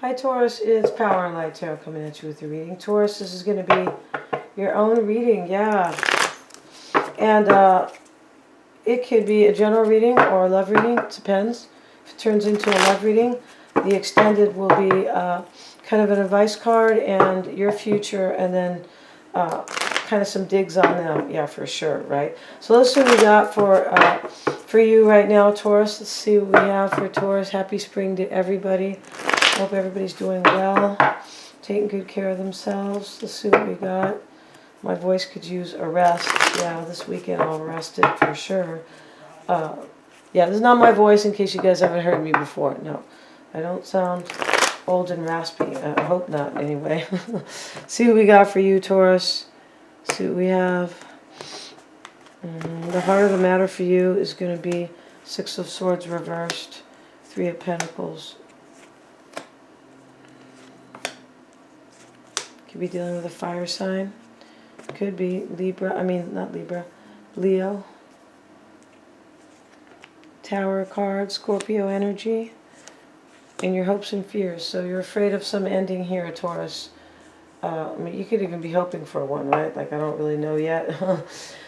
Hi Taurus, it's Power and Light Tarot coming at you with your reading. Taurus, this is going to be your own reading, yeah. And it could be a general reading or a love reading, it depends. If it turns into a love reading, the extended will be kind of an advice card and your future, and then kind of some digs on them, yeah, for sure, right? So let's see what we got for you right now, Taurus. Let's see what we have for Taurus. Happy spring to everybody. Hope everybody's doing well, taking good care of themselves. Let's see what we got. My voice could use a rest. Yeah, this weekend I'll rest it for sure. Yeah, this is not my voice in case you guys haven't heard me before. No, I don't sound old and raspy. I hope not, anyway. See what we got for you, Taurus. See what we have. The heart of the matter for you is going to be Six of Swords reversed, Three of Pentacles. Could be dealing with a fire sign. Could be Libra. I mean, not Libra. Leo. Tower card. Scorpio energy. And your hopes and fears. So you're afraid of some ending here, Taurus. I mean, you could even be hoping for one, right? Like, I don't really know yet.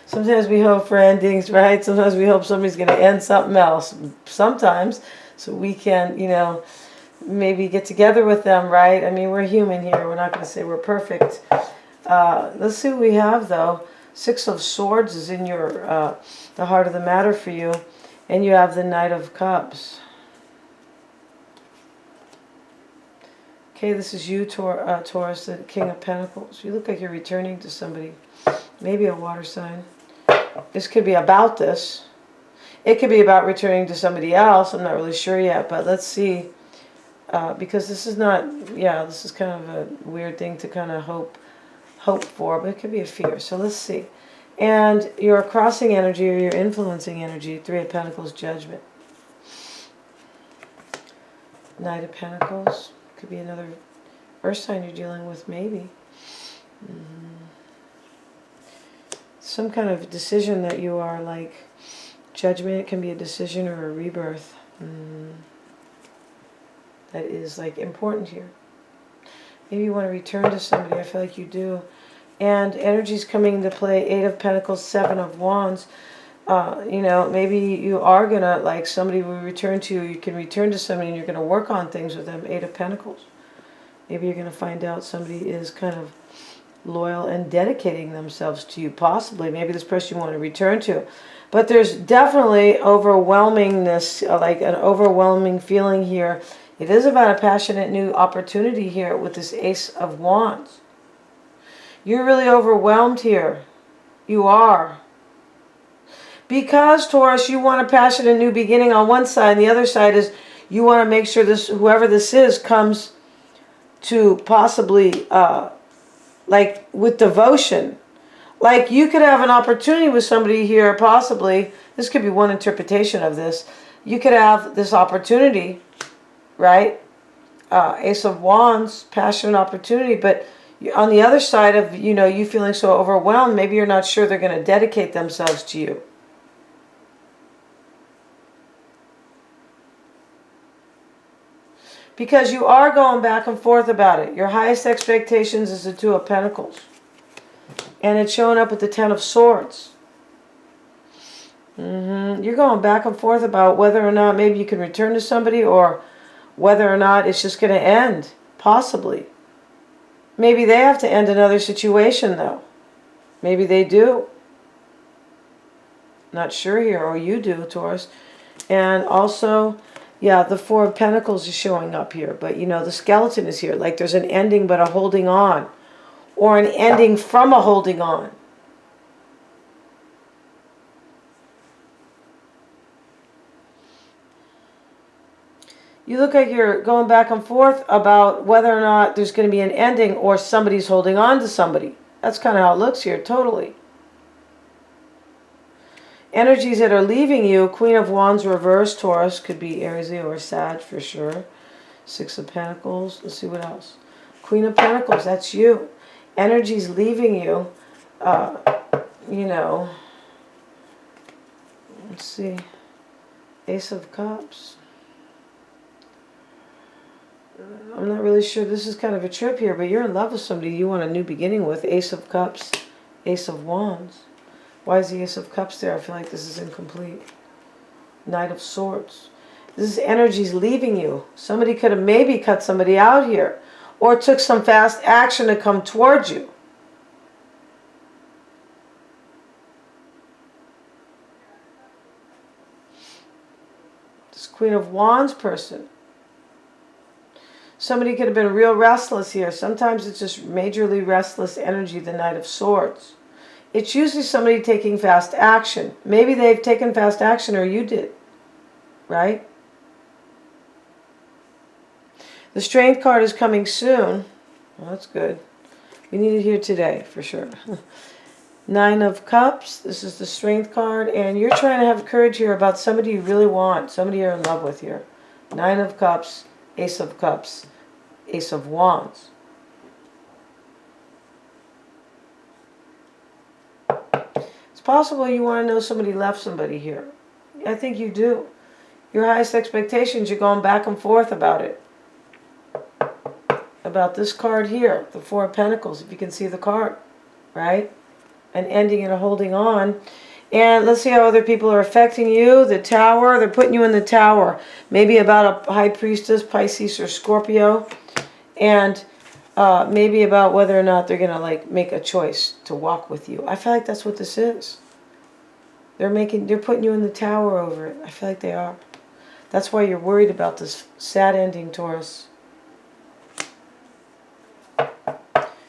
Sometimes we hope for endings, right? Sometimes we hope somebody's going to end something else. Sometimes. So we can, you know, maybe get together with them, right? I mean, we're human here. We're not going to say we're perfect. Let's see what we have, though. Six of Swords is in your the heart of the matter for you. And you have the Knight of Cups. Okay, this is you, Taurus, the King of Pentacles. You look like you're returning to somebody. Maybe a water sign. This could be about this. It could be about returning to somebody else. I'm not really sure yet, but let's see. Because this is not, yeah, this is kind of a weird thing to kind of hope for, but it could be a fear. So let's see. And your crossing energy or your influencing energy, Three of Pentacles, Judgment. Knight of Pentacles. Could be another earth sign you're dealing with, maybe. Some kind of decision that you are like, Judgment. It can be a decision or a rebirth. That is like important here. Maybe you want to return to somebody. I feel like you do. And energy's coming into play. Eight of Pentacles, Seven of Wands. You know, maybe you are going to, like, somebody will return to you. You can return to somebody and you're going to work on things with them. Eight of Pentacles. Maybe you're going to find out somebody is kind of loyal and dedicating themselves to you. Possibly. Maybe this person you want to return to. But there's definitely overwhelmingness, like an overwhelming feeling here. It is about a passionate new opportunity here with this Ace of Wands. You're really overwhelmed here. You are. Because, Taurus, you want a passionate new beginning on one side, and the other side is you want to make sure this, whoever this is, comes to possibly, like, with devotion. Like, you could have an opportunity with somebody here, possibly. This could be one interpretation of this. You could have this opportunity, right? Ace of Wands, passionate opportunity, but on the other side of, you know, you feeling so overwhelmed, maybe you're not sure they're going to dedicate themselves to you. Because you are going back and forth about it. Your highest expectations is the Two of Pentacles. And it's showing up with the Ten of Swords. You're going back and forth about whether or not maybe you can return to somebody, or whether or not it's just going to end. Possibly. Maybe they have to end another situation, though. Maybe they do. Not sure here. Or you do, Taurus. And also, yeah, the Four of Pentacles is showing up here. But, you know, the skeleton is here. Like there's an ending but a holding on. Or an ending from a holding on. You look like you're going back and forth about whether or not there's going to be an ending or somebody's holding on to somebody. That's kind of how it looks here, totally. Energies that are leaving you, Queen of Wands reverse, Taurus, could be Aries, Leo, or Sag for sure. Six of Pentacles. Let's see what else. Queen of Pentacles, that's you. Energies leaving you, you know. Let's see. Ace of Cups. I'm not really sure. This is kind of a trip here, but you're in love with somebody you want a new beginning with. Ace of Cups, Ace of Wands. Why is the Ace of Cups there? I feel like this is incomplete. Knight of Swords. This is energies leaving you. Somebody could have maybe cut somebody out here, or took some fast action to come towards you. This Queen of Wands person. Somebody could have been real restless here. Sometimes it's just majorly restless energy, the Knight of Swords. It's usually somebody taking fast action. Maybe they've taken fast action, or you did, right? The Strength card is coming soon. Well, that's good. We need it here today, for sure. Nine of Cups. This is the Strength card. And you're trying to have courage here about somebody you really want. Somebody you're in love with here. Nine of Cups. Ace of Cups. Ace of Wands. It's possible you want to know somebody left somebody here. I think you do. Your highest expectations, you're going back and forth about it. About this card here, the Four of Pentacles, if you can see the card, right? An ending and a holding on. And let's see how other people are affecting you. The Tower, they're putting you in the Tower. Maybe about a High Priestess, Pisces, or Scorpio. And maybe about whether or not they're going to like make a choice to walk with you. I feel like that's what this is. They're putting you in the Tower over it. I feel like they are. That's why you're worried about this sad ending, Taurus.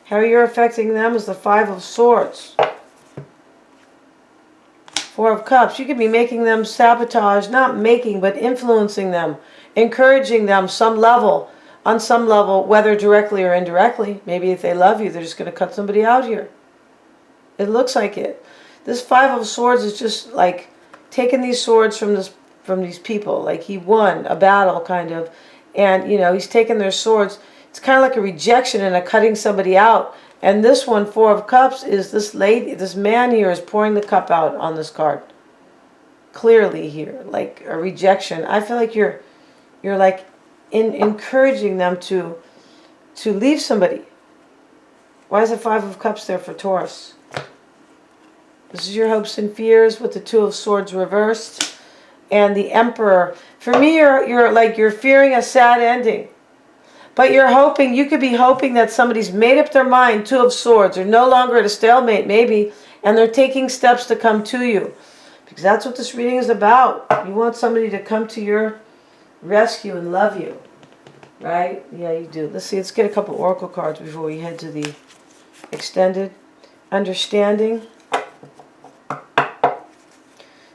How you're affecting them is the Five of Swords. Four of Cups. You could be making them sabotage, not making, but influencing them, encouraging them on some level, whether directly or indirectly. Maybe if they love you, they're just going to cut somebody out here. It looks like it. This Five of Swords is just like taking these swords from these people. Like he won a battle, kind of, and he's taking their swords. It's kind of like a rejection and a cutting somebody out. And this one, Four of Cups, is this man here is pouring the cup out on this card. Clearly here, like a rejection. I feel like you're like encouraging them to leave somebody. Why is the Five of Cups there for Taurus? This is your hopes and fears with the Two of Swords reversed. And the Emperor. For me, you're fearing a sad ending. But you could be hoping that somebody's made up their mind, Two of Swords, are no longer at a stalemate, maybe, and they're taking steps to come to you. Because that's what this reading is about. You want somebody to come to your rescue and love you. Right? Yeah, you do. Let's get a couple oracle cards before we head to the extended. Understanding.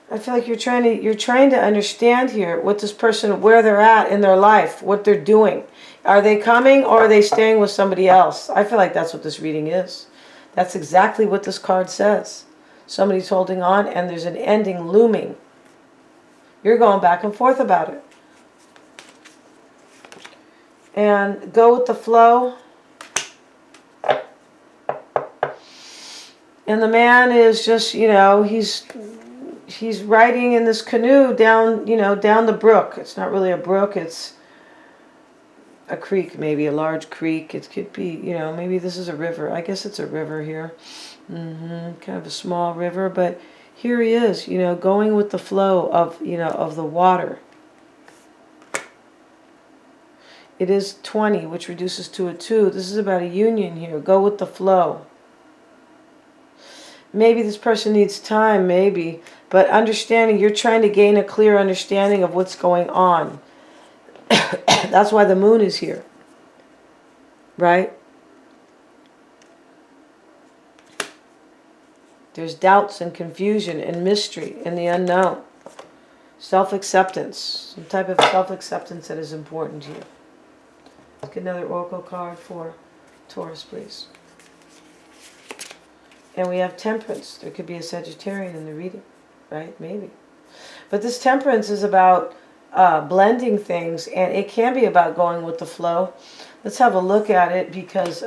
I feel like you're trying to understand here what this person, where they're at in their life, what they're doing. Are they coming or are they staying with somebody else? I feel like that's what this reading is. That's exactly what this card says. Somebody's holding on and there's an ending looming. You're going back and forth about it. And go with the flow. And the man is just, he's riding in this canoe down the brook. It's not really a brook, it's a creek, maybe a large creek. It could be, maybe this is a river. I guess it's a river here. Kind of a small river, but here he is, going with the flow of, of the water. It is 20, which reduces to a 2. This is about a union here. Go with the flow. Maybe this person needs time, maybe, but understanding, you're trying to gain a clear understanding of what's going on. That's why the moon is here, right? There's doubts and confusion and mystery and the unknown. Self-acceptance, some type of self-acceptance that is important to you. Let's get another oracle card for Taurus, please. And we have Temperance. There could be a Sagittarian in the reading, right? Maybe. But this Temperance is about blending things, and it can be about going with the flow. Let's have a look at it, because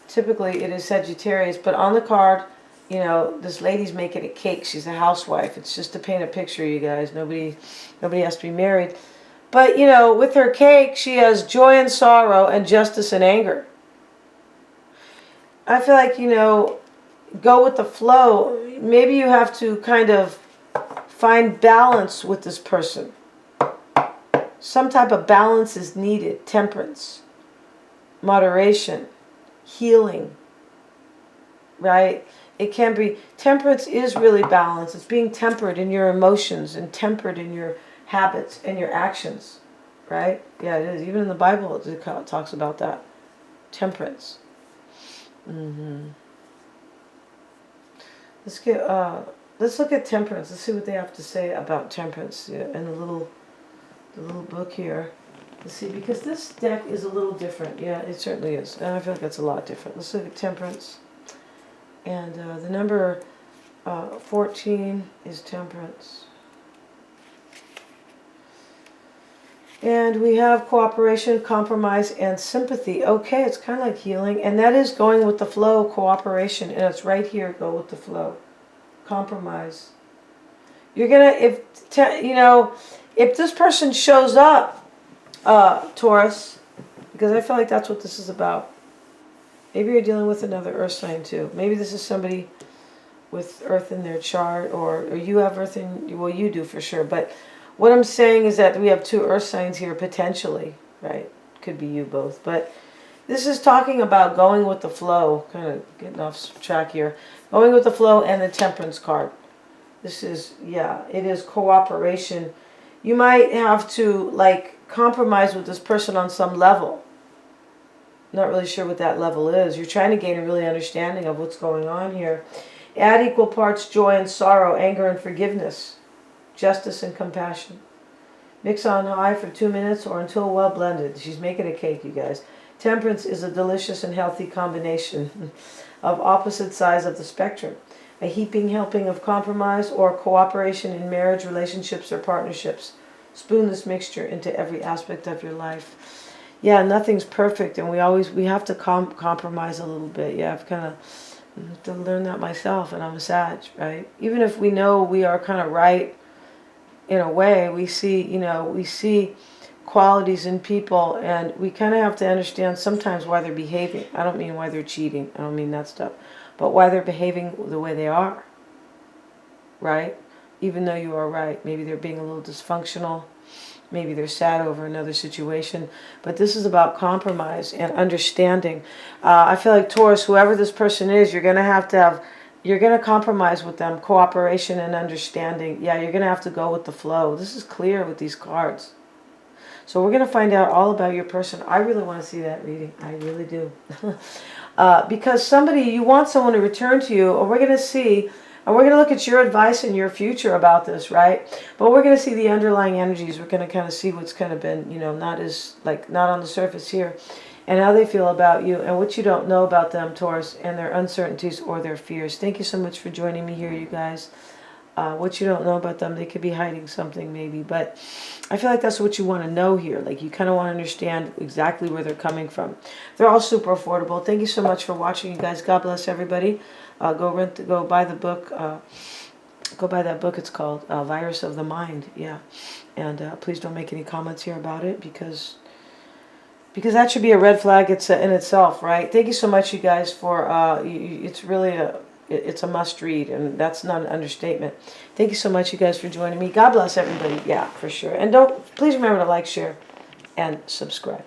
typically it is Sagittarius, but on the card, this lady's making a cake. She's a housewife. It's just to paint a picture, you guys. Nobody has to be married. But, you know, with her cake, she has joy and sorrow and justice and anger. I feel like, you know, go with the flow. Maybe you have to kind of find balance with this person. Some type of balance is needed. Temperance, moderation, healing, right? It can be, temperance is really balance. It's being tempered in your emotions and tempered in your habits and your actions, right? Yeah, it is. Even in the Bible, it talks about that. Temperance. Let's look at temperance. Let's see what they have to say about temperance in the little book here. Let's see, because this deck is a little different. Yeah, it certainly is. And I feel like it's a lot different. Let's look at temperance. And the number 14 is temperance. And we have cooperation, compromise, and sympathy. Okay, it's kind of like healing. And that is going with the flow, cooperation. And it's right here, go with the flow. Compromise. You're going to, you know, if this person shows up, Taurus, because I feel like that's what this is about. Maybe you're dealing with another earth sign too. Maybe this is somebody with earth in their chart, or you have earth in, well, you do for sure. But what I'm saying is that we have two earth signs here potentially, right? Could be you both. But this is talking about going with the flow, kind of getting off track here. Going with the flow and the temperance card. This is, yeah, it is cooperation. You might have to, like, compromise with this person on some level. Not really sure what that level is. You're trying to gain a really understanding of what's going on here. Add equal parts joy and sorrow, anger and forgiveness, justice and compassion. Mix on high for 2 minutes or until well blended. She's making a cake, you guys. Temperance is a delicious and healthy combination of opposite sides of the spectrum. A heaping helping of compromise or cooperation in marriage, relationships, or partnerships. Spoon this mixture into every aspect of your life. Yeah, nothing's perfect, and we have to compromise a little bit. Yeah, I've kind of to learn that myself, and I'm a Sag, right? Even if we know we are kind of right in a way, we see, you know, we see qualities in people, and we kind of have to understand sometimes why they're behaving. I don't mean why they're cheating. I don't mean that stuff. But why they're behaving the way they are, right? Even though you are right. Maybe they're being a little dysfunctional. Maybe they're sad over another situation. But this is about compromise and understanding. I feel like Taurus, whoever this person is, you're going to have, you're going to compromise with them. Cooperation and understanding. Yeah, you're going to have to go with the flow. This is clear with these cards. So we're going to find out all about your person. I really want to see that reading. I really do. Because you want someone to return to you, or we're going to see, and we're going to look at your advice and your future about this, right? But we're going to see the underlying energies. We're going to kind of see what's kind of been, you know, not on the surface here, and how they feel about you, and what you don't know about them, Taurus, and their uncertainties or their fears. Thank you so much for joining me here, you guys. What you don't know about them, they could be hiding something maybe, but I feel like that's what you want to know here. Like, you kind of want to understand exactly where they're coming from. They're all super affordable. Thank you so much for watching, you guys. God bless everybody. Go buy the book. Go buy that book. It's called Virus of the Mind. Yeah, and please don't make any comments here about it, because that should be a red flag in itself, right? Thank you so much, you guys, for it's really it's a must read, and that's not an understatement. Thank you so much, you guys, for joining me. God bless everybody. Yeah, for sure. And please remember to like, share, and subscribe.